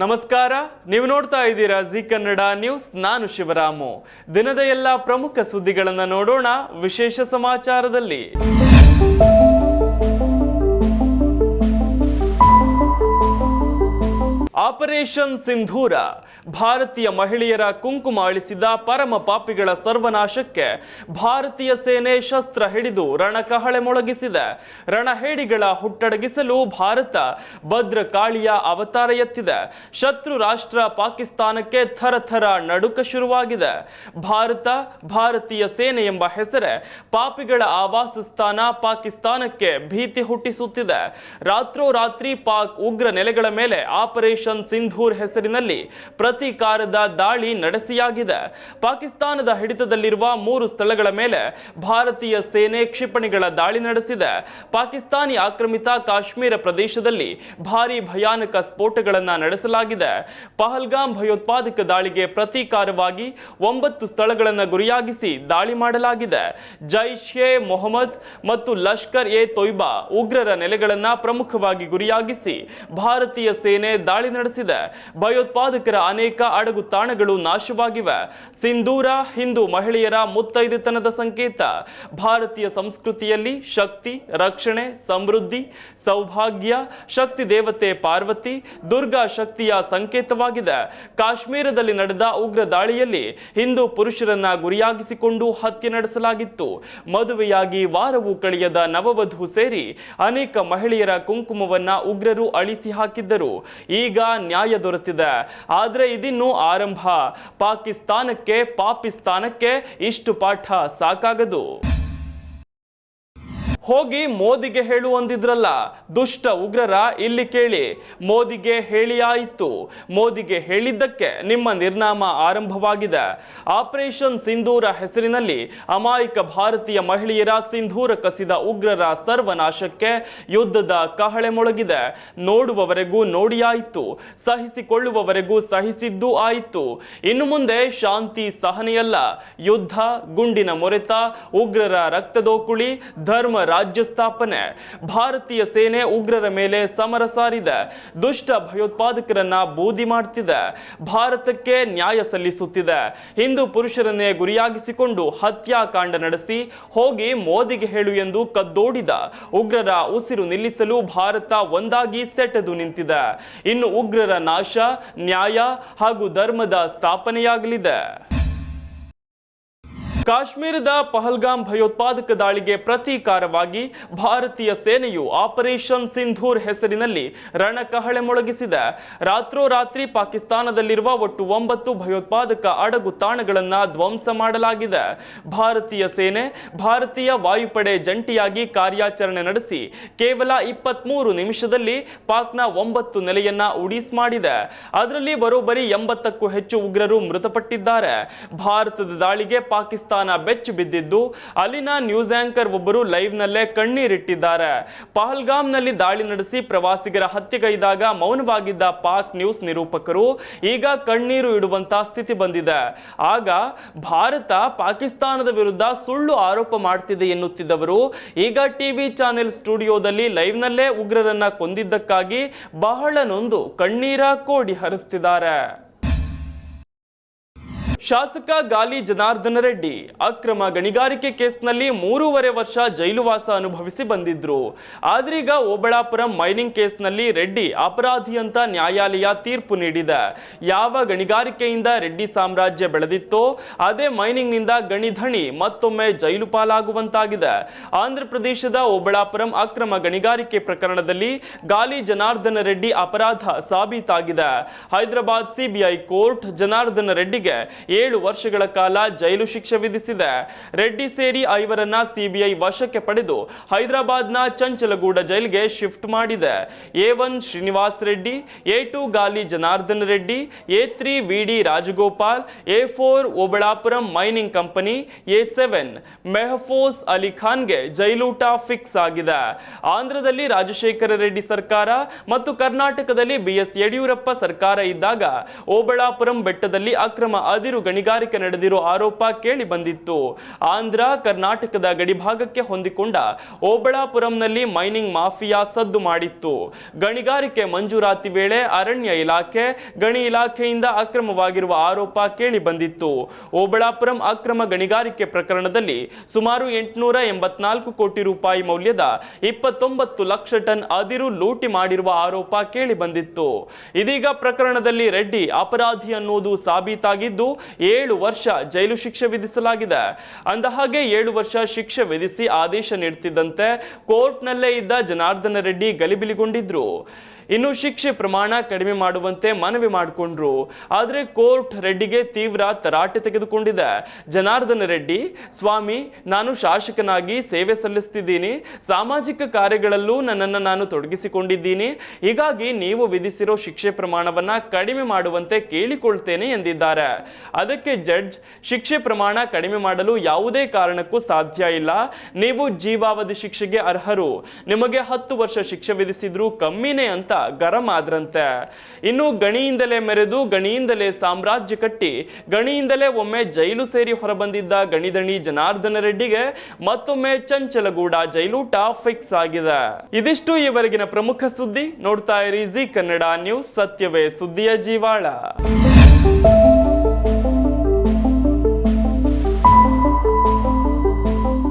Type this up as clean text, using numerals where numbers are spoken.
ನಮಸ್ಕಾರ, ನೀವು ನೋಡ್ತಾ ಇದ್ದೀರಾ ಜಿ ಕನ್ನಡ ನ್ಯೂಸ್. ನಾನು ಶಿವರಾಮು. ದಿನದ ಎಲ್ಲ ಪ್ರಮುಖ ಸುದ್ದಿಗಳನ್ನು ನೋಡೋಣ ವಿಶೇಷ ಸಮಾಚಾರದಲ್ಲಿ. ಆಪರೇಷನ್ ಸಿಂಧೂರ, ಭಾರತೀಯ ಮಹಿಳೆಯರ ಕುಂಕುಮ ಅಳಿಸಿದ ಪರಮ ಪಾಪಿಗಳ ಸರ್ವನಾಶಕ್ಕೆ ಭಾರತೀಯ ಸೇನೆ ಶಸ್ತ್ರ ಹಿಡಿದು ರಣಕಹಳೆ ಮೊಳಗಿಸಿದೆ. ರಣಹೇಡಿಗಳ ಹುಟ್ಟಡಗಿಸಲು ಭಾರತ ಭದ್ರಕಾಳಿಯ ಅವತಾರ ಎತ್ತಿದೆ. ಶತ್ರು ರಾಷ್ಟ್ರ ಪಾಕಿಸ್ತಾನಕ್ಕೆ ಥರಥರ ನಡುಕ ಶುರುವಾಗಿದೆ. ಭಾರತೀಯ ಸೇನೆ ಎಂಬ ಹೆಸರೇ ಪಾಪಿಗಳ ಆವಾಸಸ್ಥಾನ ಪಾಕಿಸ್ತಾನಕ್ಕೆ ಭೀತಿ ಹುಟ್ಟಿಸುತ್ತಿದೆ. ರಾತ್ರೋರಾತ್ರಿ ಪಾಕ್ ಉಗ್ರ ನೆಲೆಗಳ ಮೇಲೆ ಆಪರೇಷನ್ ಸಿಂಧೂರ್ ಹೆಸರಿನಲ್ಲಿ ಪ್ರತೀಕಾರದ ದಾಳಿ ನಡೆಸಿಯಾಗಿದೆ. ಪಾಕಿಸ್ತಾನದ ಹಿಡಿತದಲ್ಲಿರುವ 3 ಸ್ಥಳಗಳ ಮೇಲೆ ಭಾರತೀಯ ಸೇನೆ ಕ್ಷಿಪಣಿಗಳ ದಾಳಿ ನಡೆಸಿದೆ. ಪಾಕಿಸ್ತಾನಿ ಆಕ್ರಮಿತ ಕಾಶ್ಮೀರ ಪ್ರದೇಶದಲ್ಲಿ ಭಾರಿ ಭಯಾನಕ ಸ್ಫೋಟಗಳನ್ನು ನಡೆಸಲಾಗಿದೆ. ಪಹಲ್ಗಾಮ್ ಭಯೋತ್ಪಾದಕ ದಾಳಿಗೆ ಪ್ರತೀಕಾರವಾಗಿ 9 ಸ್ಥಳಗಳನ್ನು ಗುರಿಯಾಗಿಸಿ ದಾಳಿ ಮಾಡಲಾಗಿದೆ. ಜೈಷ್ ಎ ಮೊಹಮ್ಮದ್ ಮತ್ತು ಲಷ್ಕರ್ ಎ ತೊಯ್ಬಾ ಉಗ್ರರ ನೆಲೆಗಳನ್ನು ಪ್ರಮುಖವಾಗಿ ಗುರಿಯಾಗಿಸಿ ಭಾರತೀಯ ಸೇನೆ ದಾಳಿ ನಡೆಸಿದೆ. ಭಯೋತ್ಪಾದಕರ ಅನೇಕ ಅಡಗು ತಾಣಗಳು ನಾಶವಾಗಿವೆ. ಸಿಂಧೂರ ಹಿಂದೂ ಮಹಿಳೆಯರ ಮುತ್ತೈದೆತನದ ಸಂಕೇತ. ಭಾರತೀಯ ಸಂಸ್ಕೃತಿಯಲ್ಲಿ ಶಕ್ತಿ, ರಕ್ಷಣೆ, ಸಮೃದ್ಧಿ, ಸೌಭಾಗ್ಯ, ಶಕ್ತಿ ದೇವತೆ ಪಾರ್ವತಿ, ದುರ್ಗಾ ಶಕ್ತಿಯ ಸಂಕೇತವಾಗಿದೆ. ಕಾಶ್ಮೀರದಲ್ಲಿ ನಡೆದ ಉಗ್ರ ದಾಳಿಯಲ್ಲಿ ಹಿಂದೂ ಪುರುಷರನ್ನ ಗುರಿಯಾಗಿಸಿಕೊಂಡು ಹತ್ಯೆ ನಡೆಸಲಾಗಿತ್ತು. ಮದುವೆಯಾಗಿ ವಾರವೂ ಕಳೆಯದ ನವವಧು ಸೇರಿ ಅನೇಕ ಮಹಿಳೆಯರ ಕುಂಕುಮವನ್ನ ಉಗ್ರರು ಅಳಿಸಿ ಹಾಕಿದ್ದರು. ಈಗ ನ್ಯಾಯ ದೊರೆತಿದೆ. ಆದರೆ ಇದಿನ್ನು ಆರಂಭ. ಪಾಪಿಸ್ತಾನಕ್ಕೆ ಇಷ್ಟು ಪಾಠ ಸಾಕಾಗದು. ಹೋಗಿ ಮೋದಿಗೆ ಹೇಳು ಅಂದಿದ್ರಲ್ಲ, ದುಷ್ಟ ಉಗ್ರರ ಇಲ್ಲಿ ಕೇಳಿ. ಮೋದಿಗೆ ಹೇಳಿ ಆಯಿತು. ಮೋದಿಗೆ ಹೇಳಿದ್ದಕ್ಕೆ ನಿಮ್ಮ ನಿರ್ನಾಮ ಆರಂಭವಾಗಿದೆ. ಆಪರೇಷನ್ ಸಿಂಧೂರ ಹೆಸರಿನಲ್ಲಿ ಅಮಾಯಕ ಭಾರತೀಯ ಮಹಿಳೆಯರ ಸಿಂಧೂರ ಕಸಿದ ಉಗ್ರರ ಸರ್ವನಾಶಕ್ಕೆ ಯುದ್ಧದ ಕಹಳೆ ಮೊಳಗಿದೆ. ನೋಡುವವರೆಗೂ ನೋಡಿ ಆಯಿತು, ಸಹಿಸಿಕೊಳ್ಳುವವರೆಗೂ ಸಹಿಸಿದ್ದು ಆಯಿತು. ಇನ್ನು ಮುಂದೆ ಶಾಂತಿ ಸಹನೆಯಲ್ಲ, ಯುದ್ಧ, ಗುಂಡಿನ ಮೊರೆತ, ಉಗ್ರರ ರಕ್ತದೋಕುಳಿ, ಧರ್ಮ ರಾಜ್ಯ ಸ್ಥಾಪನೆ. ಭಾರತೀಯ ಸೇನೆ ಉಗ್ರರ ಮೇಲೆ ಸಮರ ಸಾರಿದೆ. ದುಷ್ಟ ಭಯೋತ್ಪಾದಕರನ್ನ ಬೂದಿ ಮಾಡ್ತಿದೆ. ಭಾರತಕ್ಕೆ ನ್ಯಾಯ ಸಲ್ಲಿಸುತ್ತಿದೆ. ಹಿಂದೂ ಪುರುಷರನ್ನೇ ಗುರಿಯಾಗಿಸಿಕೊಂಡು ಹತ್ಯಾಕಾಂಡ ನಡೆಸಿ ಹೋಗಿ ಮೋದಿಗೆ ಹೇಳು ಎಂದು ಕದ್ದೋಡಿದ ಉಗ್ರರ ಉಸಿರು ನಿಲ್ಲಿಸಲು ಭಾರತ ಒಂದಾಗಿ ಸೆಟೆದು ನಿಂತಿದೆ. ಇನ್ನು ಉಗ್ರರ ನಾಶ, ನ್ಯಾಯ ಹಾಗೂ ಧರ್ಮದ ಸ್ಥಾಪನೆಯಾಗಲಿದೆ. ಕಾಶ್ಮೀರದ ಪಹಲ್ಗಾಮ್ ಭಯೋತ್ಪಾದಕ ದಾಳಿಗೆ ಪ್ರತೀಕಾರವಾಗಿ ಭಾರತೀಯ ಸೇನೆಯು ಆಪರೇಷನ್ ಸಿಂಧೂರ್ ಹೆಸರಿನಲ್ಲಿ ರಣಕಹಳೆ ಮೊಳಗಿಸಿದೆ. ರಾತ್ರೋರಾತ್ರಿ ಪಾಕಿಸ್ತಾನದಲ್ಲಿರುವ ಒಟ್ಟು 9 ಭಯೋತ್ಪಾದಕ ಅಡಗು ತಾಣಗಳನ್ನು ಧ್ವಂಸ ಮಾಡಲಾಗಿದೆ. ಭಾರತೀಯ ಸೇನೆ, ಭಾರತೀಯ ವಾಯುಪಡೆ ಜಂಟಿಯಾಗಿ ಕಾರ್ಯಾಚರಣೆ ನಡೆಸಿ ಕೇವಲ 23 ನಿಮಿಷದಲ್ಲಿ ಪಾಕ್ನ 9 ನೆಲೆಯನ್ನ ಉಡೀಸ್ ಮಾಡಿದೆ. ಅದರಲ್ಲಿ ಬರೋಬ್ಬರಿ 80ಕ್ಕೂ ಹೆಚ್ಚು ಉಗ್ರರು ಮೃತಪಟ್ಟಿದ್ದಾರೆ. ಭಾರತದ ದಾಳಿಗೆ ಪಾಕಿಸ್ತಾನ ಬೆಚ್ಚಿ ಬಿದ್ದಿದ್ದು ಅಲ್ಲಿನ ನ್ಯೂಸ್ ಆಂಕರ್ ಒಬ್ಬರು ಲೈವ್ ನಲ್ಲೇ ಕಣ್ಣೀರಿಟ್ಟಿದ್ದಾರೆ. ಪಹಲ್ಗಾಮ್ನಲ್ಲಿ ದಾಳಿ ನಡೆಸಿ ಪ್ರವಾಸಿಗರ ಹತ್ಯೆಗೈದಾಗ ಮೌನವಾಗಿದ್ದ ಪಾಕ್ ನ್ಯೂಸ್ ನಿರೂಪಕರು ಈಗ ಕಣ್ಣೀರು ಇಡುವಂತ ಸ್ಥಿತಿ ಬಂದಿದೆ. ಆಗ ಭಾರತ ಪಾಕಿಸ್ತಾನದ ವಿರುದ್ಧ ಸುಳ್ಳು ಆರೋಪ ಮಾಡ್ತಿದೆ ಎನ್ನುತ್ತಿದ್ದವರು ಈಗ ಟಿವಿ ಚಾನೆಲ್ ಸ್ಟುಡಿಯೋದಲ್ಲಿ ಲೈವ್ ನಲ್ಲೇ ಉಗ್ರರನ್ನ ಕೊಂದಿದ್ದಕ್ಕಾಗಿ ಬಹಳ ನೊಂದು ಕಣ್ಣೀರ ಕೋಡಿ ಹರಿಸ್ತಿದ್ದಾರೆ. ಶಾಸಕ ಗಾಲಿ ಜನಾರ್ದನ ರೆಡ್ಡಿ ಅಕ್ರಮ ಗಣಿಗಾರಿಕೆ ಕೇಸ್ನಲ್ಲಿ 3.5 ವರ್ಷ ಜೈಲುವಾಸ ಅನುಭವಿಸಿ ಬಂದಿದ್ರು. ಆದ್ರೀಗ ಓಬಳಾಪುರಂ ಮೈನಿಂಗ್ ಕೇಸ್ನಲ್ಲಿ ರೆಡ್ಡಿ ಅಪರಾಧಿ ಅಂತ ನ್ಯಾಯಾಲಯ ತೀರ್ಪು ನೀಡಿದೆ. ಯಾವ ಗಣಿಗಾರಿಕೆಯಿಂದ ರೆಡ್ಡಿ ಸಾಮ್ರಾಜ್ಯ ಬೆಳೆದಿತ್ತೋ ಅದೇ ಮೈನಿಂಗ್ ನಿಂದ ಗಣಿಧಣಿ ಮತ್ತೊಮ್ಮೆ ಜೈಲು ಪಾಲಾಗುವಂತಾಗಿದೆ. ಆಂಧ್ರ ಪ್ರದೇಶದ ಓಬಳಾಪುರಂ ಅಕ್ರಮ ಗಣಿಗಾರಿಕೆ ಪ್ರಕರಣದಲ್ಲಿ ಗಾಲಿ ಜನಾರ್ದನ ರೆಡ್ಡಿ ಅಪರಾಧ ಸಾಬೀತಾಗಿದೆ. ಹೈದರಾಬಾದ್ ಸಿಬಿಐ ಕೋರ್ಟ್ ಜನಾರ್ದನ ರೆಡ್ಡಿಗೆ 7 ವರ್ಷಗಳ ಕಾಲ ಜೈಲು ಶಿಕ್ಷೆ ವಿಧಿಸಿದೆ. ರೆಡ್ಡಿ ಸೇರಿ 5ರನ್ನ ಸಿಬಿಐ ವಶಕ್ಕೆ ಪಡೆದು ಹೈದರಾಬಾದ್ನ ಚಂಚಲಗೂಡ ಜೈಲಿಗೆ ಶಿಫ್ಟ್ ಮಾಡಿದೆ. A1 Srinivas Reddy, A2 Gali Janardhan Reddy, A3 VD Rajagopal, A4 Obulapuram mining company, A7 Mehfooz Ali ಖಾನ್ಗೆ ಜೈಲೂಟ ಫಿಕ್ಸ್ ಆಗಿದೆ. ಆಂಧ್ರದಲ್ಲಿ ರಾಜಶೇಖರ ರೆಡ್ಡಿ ಸರ್ಕಾರ ಮತ್ತು ಕರ್ನಾಟಕದಲ್ಲಿ BS ಯಡಿಯೂರಪ್ಪ ಸರ್ಕಾರ ಇದ್ದಾಗ ಓಬಳಾಪುರಂ ಬೆಟ್ಟದಲ್ಲಿ ಅಕ್ರಮ ಅದಿರು ಅದಿರು ಗಣಿಗಾರಿಕೆ ನಡೆದಿರೋ ಆರೋಪ ಕೇಳಿ ಬಂದಿತ್ತು. ಆಂಧ್ರ ಕರ್ನಾಟಕದ ಗಡಿಭಾಗಕ್ಕೆ ಹೊಂದಿಕೊಂಡ ಓಬಳಾಪುರಂನಲ್ಲಿ ಮೈನಿಂಗ್ ಮಾಫಿಯಾ ಸದ್ದು ಮಾಡಿತ್ತು. ಗಣಿಗಾರಿಕೆ ಮಂಜೂರಾತಿ ವೇಳೆ ಅರಣ್ಯ ಇಲಾಖೆ, ಗಣಿ ಇಲಾಖೆಯಿಂದ ಅಕ್ರಮವಾಗಿರುವ ಆರೋಪ ಕೇಳಿ ಬಂದಿತ್ತು. ಓಬಳಾಪುರಂ ಅಕ್ರಮ ಗಣಿಗಾರಿಕೆ ಪ್ರಕರಣದಲ್ಲಿ ಸುಮಾರು 884 ಕೋಟಿ ರೂಪಾಯಿ ಮೌಲ್ಯದ 29 ಲಕ್ಷ ಟನ್ ಅದಿರು ಲೂಟಿ ಮಾಡಿರುವ ಆರೋಪ ಕೇಳಿ ಬಂದಿತ್ತು. ಇದೀಗ ಪ್ರಕರಣದಲ್ಲಿ ರೆಡ್ಡಿ ಅಪರಾಧಿ ಅನ್ನೋದು ಸಾಬೀತಾಗಿದ್ದು 7 ವರ್ಷ ಜೈಲು ಶಿಕ್ಷೆ ವಿಧಿಸಲಾಗಿದೆ. ಅಂದಹಾಗೆ 7 ವರ್ಷ ಶಿಕ್ಷೆ ವಿಧಿಸಿ ಆದೇಶ ನೀಡುತ್ತಿದ್ದಂತೆ ಕೋರ್ಟ್ನಲ್ಲೇ ಇದ್ದ ಜನಾರ್ದನ ರೆಡ್ಡಿ ಗಲಿಬಿಲಿಗೊಂಡಿದ್ರು. ಇನ್ನು ಶಿಕ್ಷೆ ಪ್ರಮಾಣ ಕಡಿಮೆ ಮಾಡುವಂತೆ ಮನವಿ ಮಾಡಿಕೊಂಡ್ರು. ಆದರೆ ಕೋರ್ಟ್ ರೆಡ್ಡಿಗೆ ತೀವ್ರ ತರಾಟೆ ತೆಗೆದುಕೊಂಡಿದೆ. ಜನಾರ್ದನ ರೆಡ್ಡಿ, ಸ್ವಾಮಿ, ನಾನು ಶಾಸಕನಾಗಿ ಸೇವೆ ಸಲ್ಲಿಸುತ್ತಿದ್ದೀನಿ, ಸಾಮಾಜಿಕ ಕಾರ್ಯಗಳಲ್ಲೂ ನನ್ನನ್ನು ನಾನು ತೊಡಗಿಸಿಕೊಂಡಿದ್ದೀನಿ, ಹೀಗಾಗಿ ನೀವು ವಿಧಿಸಿರೋ ಶಿಕ್ಷೆ ಪ್ರಮಾಣವನ್ನ ಕಡಿಮೆ ಮಾಡುವಂತೆ ಕೇಳಿಕೊಳ್ತೇನೆ ಎಂದಿದ್ದಾರೆ. ಅದಕ್ಕೆ ಜಡ್ಜ್, ಶಿಕ್ಷೆ ಪ್ರಮಾಣ ಕಡಿಮೆ ಮಾಡಲು ಯಾವುದೇ ಕಾರಣಕ್ಕೂ ಸಾಧ್ಯ ಇಲ್ಲ, ನೀವು ಜೀವಾವಧಿ ಶಿಕ್ಷೆಗೆ ಅರ್ಹರು, ನಿಮಗೆ 10 ವರ್ಷ ಶಿಕ್ಷೆ ವಿಧಿಸಿದ್ರು ಕಮ್ಮಿನೇ ಅಂತ ಗರಂ ಆದ್ರಂತೆ. ಇನ್ನು ಗಣಿಯಿಂದಲೇ ಮೆರೆದು ಗಣಿಯಿಂದಲೇ ಸಾಮ್ರಾಜ್ಯ ಕಟ್ಟಿ ಗಣಿಯಿಂದಲೇ ಒಮ್ಮೆ ಜೈಲು ಸೇರಿ ಹೊರಬಂದಿದ್ದ ಗಣಿದಣಿ ಜನಾರ್ದನ ರೆಡ್ಡಿಗೆ ಮತ್ತೊಮ್ಮೆ ಚಂಚಲಗೂಡ ಜೈಲೂಟ ಫಿಕ್ಸ್ ಆಗಿದೆ. ಇದಿಷ್ಟು ಈವರೆಗಿನ ಪ್ರಮುಖ ಸುದ್ದಿ. ನೋಡ್ತಾ ಇರಿ ಜಿ ಕನ್ನಡ ನ್ಯೂಸ್, ಸತ್ಯವೇ ಸುದ್ದಿಯ ಜೀವಾಳ.